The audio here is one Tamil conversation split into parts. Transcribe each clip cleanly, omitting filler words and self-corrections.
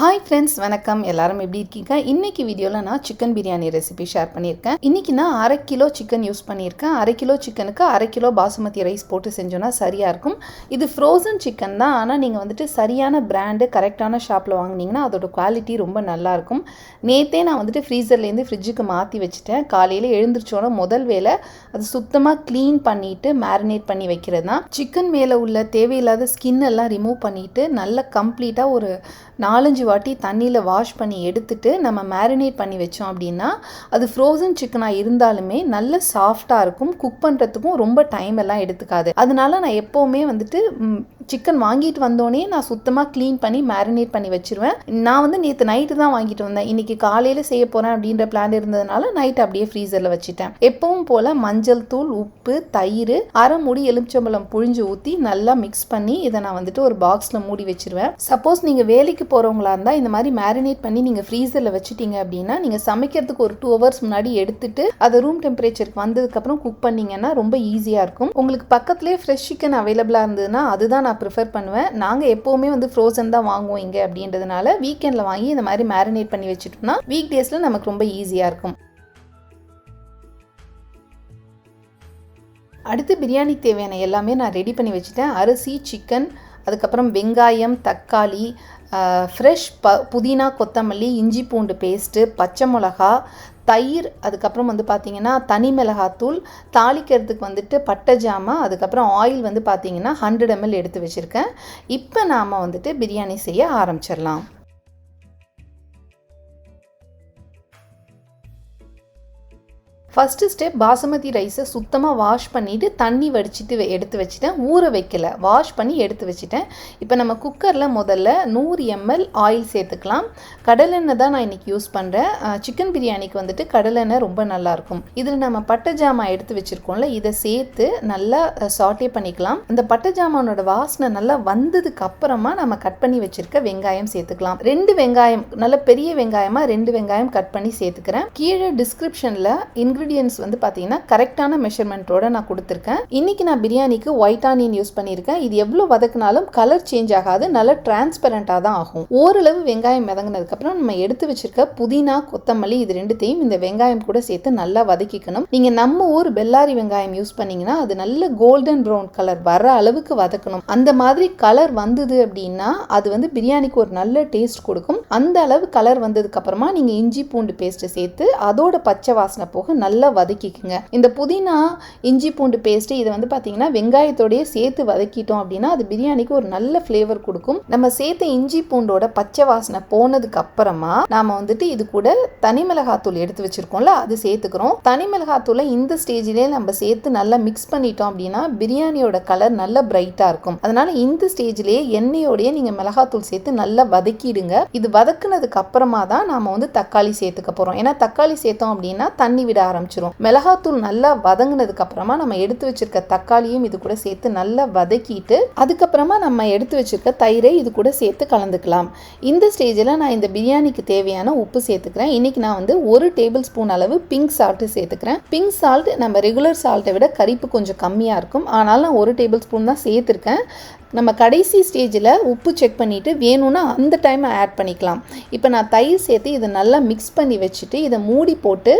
ஹாய் ஃப்ரெண்ட்ஸ், வணக்கம். எல்லாரும் எப்படி இருக்கீங்க? இன்னைக்கு வீடியோவில் நான் சிக்கன் பிரியாணி ரெசிபி ஷேர் பண்ணியிருக்கேன். இன்னைக்கு நான் 1/2 கிலோ சிக்கன் யூஸ் பண்ணியிருக்கேன். 1/2 கிலோ சிக்கனுக்கு 1/2 கிலோ பாசுமதி ரைஸ் போட்டு செஞ்சோன்னா சரியாக இருக்கும். இது ஃப்ரோசன் சிக்கன் தான், ஆனால் நீங்கள் சரியான பிராண்டு கரெக்டான ஷாப்பில் வாங்கினீங்கன்னா அதோட குவாலிட்டி ரொம்ப நல்லாயிருக்கும். நேற்றே நான் ஃப்ரீசர்லேருந்து ஃப்ரிட்ஜுக்கு மாற்றி வச்சுட்டேன். காலையில் எழுந்திரிச்சோன்னா முதல் வேலை அது சுத்தமாக க்ளீன் பண்ணிவிட்டு மேரினேட் பண்ணி வைக்கிறது தான். சிக்கன் மேலே உள்ள தேவையில்லாத ஸ்கின் எல்லாம் ரிமூவ் பண்ணிவிட்டு நல்லா கம்ப்ளீட்டாக ஒரு 4-5 வாட்டி தண்ணியில் வாஷ் பண்ணி எடுத்துட்டு நம்ம மேரினேட் பண்ணி வச்சோம் அப்படின்னா அது ஃப்ரோசன் சிக்கனாக இருந்தாலுமே நல்ல சாஃப்டாக இருக்கும். குக் பண்ணுறதுக்கும் ரொம்ப டைம் எல்லாம் எடுத்துக்காது. அதனால நான் எப்போவுமே சிக்கன் வாங்கிட்டு வந்தோடனே நான் சுத்தமாக க்ளீன் பண்ணி மேரினேட் பண்ணி வச்சுருவேன். நான் நேற்று நைட்டு தான் வாங்கிட்டு வந்தேன். இன்றைக்கி காலையில் செய்ய போகிறேன் அப்படின்ற பிளான் இருந்ததுனால நைட் அப்படியே ஃப்ரீசரில் வச்சுட்டேன். எப்பவும் போல் மஞ்சள் தூள், உப்பு, தயிர், 1/2 மூடி எலுமிச்சம்பழம் புழிஞ்சு ஊற்றி நல்லா மிக்ஸ் பண்ணி இதை நான் ஒரு பாக்ஸில் மூடி வச்சுருவேன். சப்போஸ் நீங்கள் வேலைக்கு போகிறவங்களா இருந்தால் இந்த மாதிரி மேரினேட் பண்ணி நீங்கள் ஃப்ரீசரில் வச்சுட்டீங்க அப்படின்னா நீங்கள் சமைக்கிறதுக்கு ஒரு 2 hours முன்னாடி எடுத்துட்டு அதை ரூம் டெம்பரேச்சருக்கு வந்ததுக்கப்புறம் குக் பண்ணிங்கன்னா ரொம்ப ஈஸியாக இருக்கும். உங்களுக்கு பக்கத்துலேயே ஃப்ரெஷ் சிக்கன் அவைலபிளாக இருந்ததுன்னா அதுதான் நான் ப்ரிஃபர் பண்ணுவேன். நாங்கள் எப்போவுமே ஃப்ரோசன் தான் வாங்குவோம் இங்கே அப்படின்றதுனால வீக்கெண்டில் வாங்கி இந்த மாதிரி மேரினேட் பண்ணி வச்சுட்டோம்னா வீக் டேஸில் நமக்கு ரொம்ப ஈஸியாக இருக்கும். அடுத்து பிரியாணிக்கு தேவையான எல்லாமே நான் ரெடி பண்ணி வச்சுட்டேன். அரிசி, சிக்கன், அதுக்கப்புறம் வெங்காயம், தக்காளி, ஃப்ரெஷ் புதினா, கொத்தமல்லி, இஞ்சி பூண்டு பேஸ்ட்டு, பச்சை மிளகா, தயிர், அதுக்கப்புறம் பார்த்தீங்கன்னா தனி மிளகாத்தூள், தாளிக்கிறதுக்கு பட்டை ஜாமான், அதுக்கப்புறம் ஆயில் பார்த்தீங்கன்னா 100 ml எடுத்து வச்சுருக்கேன். இப்போ நாம் பிரியாணி செய்ய ஆரம்பிச்சிடலாம். ஃபஸ்ட்டு ஸ்டெப், பாசுமதி ரைஸை சுத்தமாக வாஷ் பண்ணிவிட்டு தண்ணி வடிச்சிட்டு எடுத்து வச்சுட்டேன். ஊற வைக்கல, வாஷ் பண்ணி எடுத்து வச்சுட்டேன். இப்போ நம்ம குக்கரில் முதல்ல 100 ml ஆயில் சேர்த்துக்கலாம். கடலெண்ணெய் தான் நான் இன்றைக்கி யூஸ் பண்ணுறேன். சிக்கன் பிரியாணிக்கு கடலெண்ணெய் ரொம்ப நல்லாயிருக்கும். இதில் நம்ம பட்டை ஜாமான் எடுத்து வச்சுருக்கோம்ல, இதை சேர்த்து நல்லா சாட்டே பண்ணிக்கலாம். அந்த பட்டை ஜாமானோட வாசனை நல்லா வந்ததுக்கு அப்புறமா நம்ம கட் பண்ணி வச்சுருக்க வெங்காயம் சேர்த்துக்கலாம். 2 வெங்காயம், நல்ல பெரிய வெங்காயமாக 2 வெங்காயம் கட் பண்ணி சேர்த்துக்கிறேன். கீழே டிஸ்கிரிப்ஷனில் இன்க்ரீடியன்ஸ் பார்த்தீங்கன்னா கரெக்டான மெஷர்மெண்ட்டோட நான் கொடுத்துருக்கேன். இன்னைக்கு நான் பிரியாணிக்கு ஒயிட் ஆனியன் யூஸ் பண்ணியிருக்கேன். இது எவ்வளோ வதக்கினாலும் கலர் சேஞ்ச் ஆகாது, நல்லா டிரான்ஸ்பரண்டாக தான் ஆகும். ஓரளவு வெங்காயம் வதங்கினதுக்கப்புறம் நம்ம எடுத்து வச்சிருக்க புதினா, கொத்தமல்லி இது ரெண்டுத்தையும் இந்த வெங்காயம் கூட சேர்த்து நல்லா வதக்கிக்கணும். நீங்கள் நம்ம ஊர் பெல்லாரி வெங்காயம் யூஸ் பண்ணீங்கன்னா அது நல்ல கோல்டன் ப்ரௌன் கலர் வர அளவுக்கு வதக்கணும். அந்த மாதிரி கலர் வந்தது அப்படின்னா அது பிரியாணிக்கு ஒரு நல்ல டேஸ்ட் கொடுக்கும். அந்த அளவு கலர் வந்ததுக்கு அப்புறமா நீங்கள் இஞ்சி பூண்டு பேஸ்ட்டை சேர்த்து அதோட பச்சை வாசனை போக நல்லா வதக்கிக்குங்க. இந்த புதினா, இஞ்சி பூண்டு பேஸ்ட் இது பார்த்தீங்கன்னா வெங்காயத்தோடய சேர்த்து வதக்கிட்டோம் அப்படின்னா அது பிரியாணிக்கு ஒரு நல்ல ஃப்ளேவர் கொடுக்கும். நம்ம சேர்த்த இஞ்சி பூண்டோட பச்சை வாசனை போனதுக்கு அப்புறமா நாம இது கூட தனி மிளகாத்தூள் எடுத்து வச்சிருக்கோம்ல, அது சேர்த்துக்கிறோம். தனி மிளகாத்தூளை இந்த ஸ்டேஜ்லேயே நம்ம சேர்த்து நல்லா மிக்ஸ் பண்ணிட்டோம் அப்படின்னா பிரியாணியோட கலர் நல்லா பிரைட்டா இருக்கும். அதனால இந்த ஸ்டேஜ்லேயே எண்ணெயோடய நீங்க மிளகாத்தூள் சேர்த்து நல்லா வதக்கிடுங்க. இது வதக்குனதுக்கு அப்புறமா தான் நாம தக்காளி சேர்த்துக்க போறோம். ஏன்னா தக்காளி சேர்த்தோம் அப்படின்னா தண்ணி விட ஆரம்பிச்சிரும். மிளகாத்தூள் நல்லா வதங்கினதுக்கு அப்புறமா நம்ம எடுத்து வச்சிருக்க தக்காளியும் இது கூட சேர்த்து நல்லா வதக்கிட்டு அதுக்கப்புறமா நம்ம எடுத்து வச்சிருக்க தயிரை இது கூட சேர்த்து கலந்துக்கலாம். இந்த ஸ்டேஜில் நான் இந்த பிரியாணிக்கு தேவையான உப்பு சேர்த்துக்கிறேன். இன்னைக்கு நான் 1 tablespoon அளவு பிங்க் சால்ட் சேர்த்துக்கிறேன். பிங்க் சால்ட் நம்ம ரெகுலர் சால்ட்டை விட கரிப்பு கொஞ்சம் கம்மியாக இருக்கும். ஆனாலும் நான் 1 tablespoon தான் சேர்த்துருக்கேன். நம்ம கடைசி ஸ்டேஜில் உப்பு செக் பண்ணிவிட்டு வேணும்னா அந்த டைம் ஆட் பண்ணிக்கலாம். இப்போ நான் தயிர் சேர்த்து இதை நல்லா மிக்ஸ் பண்ணி வச்சுட்டு இதை மூடி போட்டு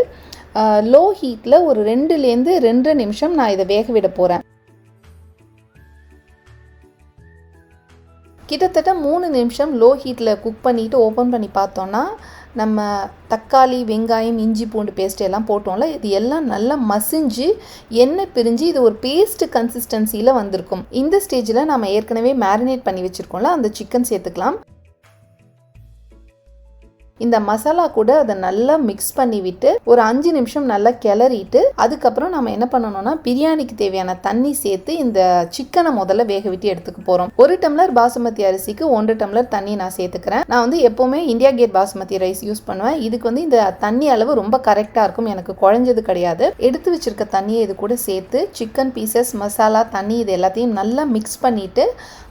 லோ ஹீட்டில் ஒரு 2லேருந்து 2.5 நிமிஷம் நான் இதை வேக விட போகிறேன். கிட்டத்தட்ட 3 நிமிஷம் லோ ஹீட்டில் குக் பண்ணிவிட்டு ஓப்பன் பண்ணி பார்த்தோன்னா நம்ம தக்காளி, வெங்காயம், இஞ்சி பூண்டு பேஸ்ட் எல்லாம் போட்டோம்ல, இது எல்லாம் நல்லா மசிஞ்சு எண்ணெய் பிரிஞ்சு இது ஒரு பேஸ்ட் கன்சிஸ்டன்சியில் வந்திருக்கும். இந்த ஸ்டேஜில் நம்ம ஏற்கனவே மேரினேட் பண்ணி வச்சுருக்கோம்ல, அந்த சிக்கன் சேர்த்துக்கலாம். இந்த மசாலா கூட அதை நல்லா மிக்ஸ் பண்ணி விட்டு ஒரு 5 நிமிஷம் நல்லா கிளறிட்டு அதுக்கப்புறம் நம்ம என்ன பண்ணணும்னா பிரியாணிக்கு தேவையான தண்ணி சேர்த்து இந்த சிக்கனை முதல்ல வேக விட்டு எடுத்துக்க போகிறோம். 1 டம்ளர் பாசுமதி அரிசிக்கு 1 டம்ளர் தண்ணி நான் சேர்த்துக்கிறேன். நான் எப்போவுமே India gate basmati rice use பண்ணுவேன். இதுக்கு இந்த தண்ணி அளவு ரொம்ப கரெக்டாக இருக்கும், எனக்கு குழஞ்சது கிடையாது. எடுத்து வச்சிருக்க தண்ணியை இது கூட சேர்த்து சிக்கன் பீசஸ், மசாலா, தண்ணி இது எல்லாத்தையும் நல்லா மிக்ஸ் பண்ணிட்டு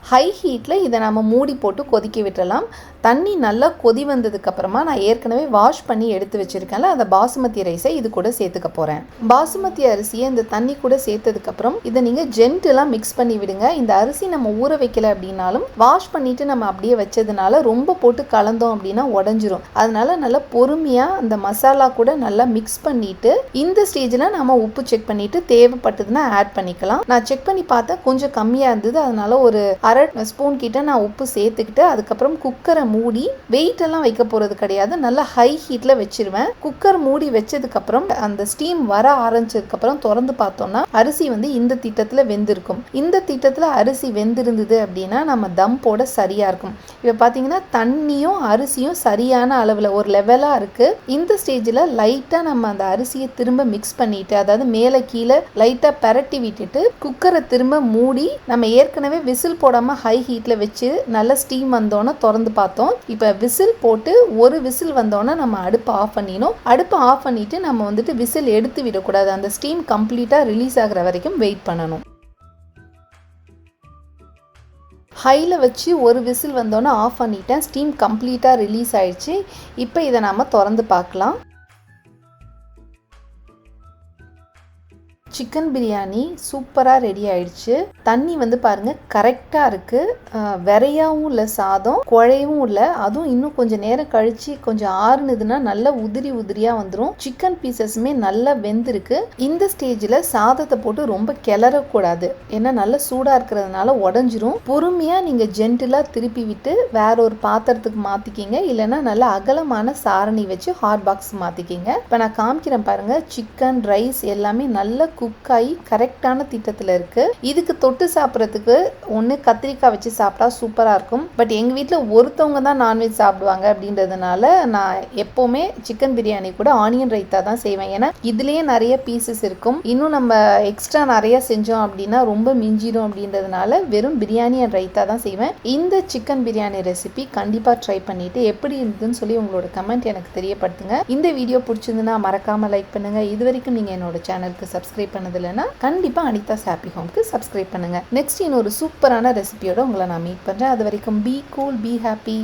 ஹை ஹீட்டில் இதை நம்ம மூடி போட்டு கொதிக்க விட்டுறலாம். தண்ணி நல்லா கொதி வந்ததுக்கப்புறமா நான் ஏற்கனவே வாஷ் பண்ணி எடுத்து வச்சுருக்கேன்ல அந்த பாசுமதி ரைஸை இது கூட சேர்த்துக்க போகிறேன். பாசுமதி அரிசியை இந்த தண்ணி கூட சேர்த்ததுக்கப்புறம் இதை நீங்கள் ஜென்டலாக மிக்ஸ் பண்ணி விடுங்க. இந்த அரிசி நம்ம ஊற வைக்கல அப்படின்னாலும் வாஷ் பண்ணிவிட்டு நம்ம அப்படியே வச்சதுனால ரொம்ப போட்டு கலந்தோம் அப்படின்னா உடஞ்சிரும். அதனால நல்லா பொறுமையாக அந்த மசாலா கூட நல்லா மிக்ஸ் பண்ணிவிட்டு இந்த ஸ்டேஜில் நம்ம உப்பு செக் பண்ணிவிட்டு தேவைப்பட்டதுன்னா ஆட் பண்ணிக்கலாம். நான் செக் பண்ணி பார்த்தேன் கொஞ்சம் கம்மியாக இருந்தது. அதனால ஒரு அரை ஸ்பூன் கிட்ட நான் உப்பு சேர்த்துக்கிட்டு அதுக்கப்புறம் குக்கரை மூடி வெயிட் எல்லாம் வைக்க போறது கிடையாது. நல்லா ஹை ஹீட்ல வச்சிருவேன். குக்கர் மூடி வச்சதுக்கு அப்புறம் அந்த ஸ்டீம் வர ஆரம்பிச்சதுக்கு அப்புறம் திறந்து பார்த்தோம்னா அரிசி இந்த திட்டத்துல வெந்திருக்கும். இந்த திட்டத்துல அரிசி வெந்திருந்தது அப்படின்னா நம்ம தம் போட சரியா இருக்கும். இப்ப பாத்தீங்கன்னா தண்ணியும் அரிசியும் சரியான அளவுல ஒரு லெவலா இருக்கு. இந்த ஸ்டேஜ்ல லைட்டா நம்ம அந்த அரிசியை திரும்ப மிக்ஸ் பண்ணிட்டு அதாவது மேல கீழே லைட்டா பரட்டி விட்டுட்டு குக்கரை திரும்ப மூடி நம்ம ஏற்கனவே விசில் போடாம ஹை ஹீட்ல வச்சு நல்ல ஸ்டீம் வந்தோன்னு திறந்து பார்த்தோம். இப்போ விசில் போட்டு ஒரு விசில் வந்தோன்னா நம்ம அடுப்பு ஆஃப் பண்ணிடணும். அடுப்பு ஆஃப் பண்ணிட்டு நம்ம விசில் எடுத்து விடக்கூடாது. அந்த ஸ்டீம் கம்ப்ளீட்டாக ரிலீஸ் ஆகிற வரைக்கும் வெயிட் பண்ணணும். ஹையில் வச்சு ஒரு விசில் வந்தோன்னே ஆஃப் பண்ணிட்டேன். ஸ்டீம் கம்ப்ளீட்டாக ரிலீஸ் ஆயிடுச்சு. இப்போ இதை நம்ம திறந்து பார்க்கலாம். சிக்கன் பிரியாணி சூப்பராக ரெடி ஆயிடுச்சு. தண்ணி பாருங்க கரெக்டாக இருக்கு. வெறையாவும் இல்லை, சாதம் குழையவும் இல்லை. அதுவும் இன்னும் கொஞ்சம் நேரம் கழிச்சு கொஞ்சம் ஆறுனதுன்னா நல்லா உதிரி உதிரியாக வந்துடும். சிக்கன் பீசஸுமே நல்லா வெந்திருக்கு. இந்த ஸ்டேஜில் சாதத்தை போட்டு ரொம்ப கிளறக்கூடாது. ஏன்னா நல்லா சூடாக இருக்கிறதுனால உடஞ்சிரும். பொறுமையாக நீங்கள் ஜென்டிலாக திருப்பி விட்டு வேற ஒரு பாத்திரத்துக்கு மாற்றிக்கிங்க. இல்லைன்னா நல்லா அகலமான சாரணி வச்சு ஹாட் பாக்ஸ் மாற்றிக்கிங்க. இப்போ நான் காமிக்கிறேன் பாருங்க. சிக்கன் ரைஸ் எல்லாமே நல்லா குக் ஆகி கரெக்டான திட்டத்தில் இருக்கு. இதுக்கு தொட்டு சாப்பிட்றதுக்கு ஒன்று கத்திரிக்காய் வச்சு சாப்பிட்டா சூப்பராக இருக்கும். பட் எங்கள் வீட்டில் ஒருத்தவங்க தான் நான்வெஜ் சாப்பிடுவாங்க அப்படின்றதுனால நான் எப்போவுமே சிக்கன் பிரியாணி கூட ஆனியன் ரைத்தா தான் செய்வேன். ஏன்னா இதுலேயே நிறைய பீசஸ் இருக்கும். இன்னும் நம்ம எக்ஸ்ட்ரா நிறைய செஞ்சோம் அப்படின்னா ரொம்ப மிஞ்சிடும் அப்படின்றதுனால வெறும் பிரியாணி அண்ட் ரைத்தா தான் செய்வேன். இந்த சிக்கன் பிரியாணி ரெசிபி கண்டிப்பாக ட்ரை பண்ணிட்டு எப்படி இருந்ததுன்னு சொல்லி உங்களோட கமெண்ட் எனக்கு தெரியப்படுத்துங்க. இந்த வீடியோ பிடிச்சிருந்துன்னா மறக்காம லைக் பண்ணுங்க. இது வரைக்கும் நீங்கள் என்னோட சேனலுக்கு சப்ஸ்கிரைப் பண்ணதில்லைன்னா கண்டிப்பா அனிதாஸ் ஹாப்பி ஹோம்க்கு சப்ஸ்கிரைப் பண்ணுங்க. நெக்ஸ்ட் இன்னொரு சூப்பரான ரெசிபியோட உங்களை நான் மீட் பண்றேன். அது வரைக்கும் பி கூல், பி ஹாப்பி.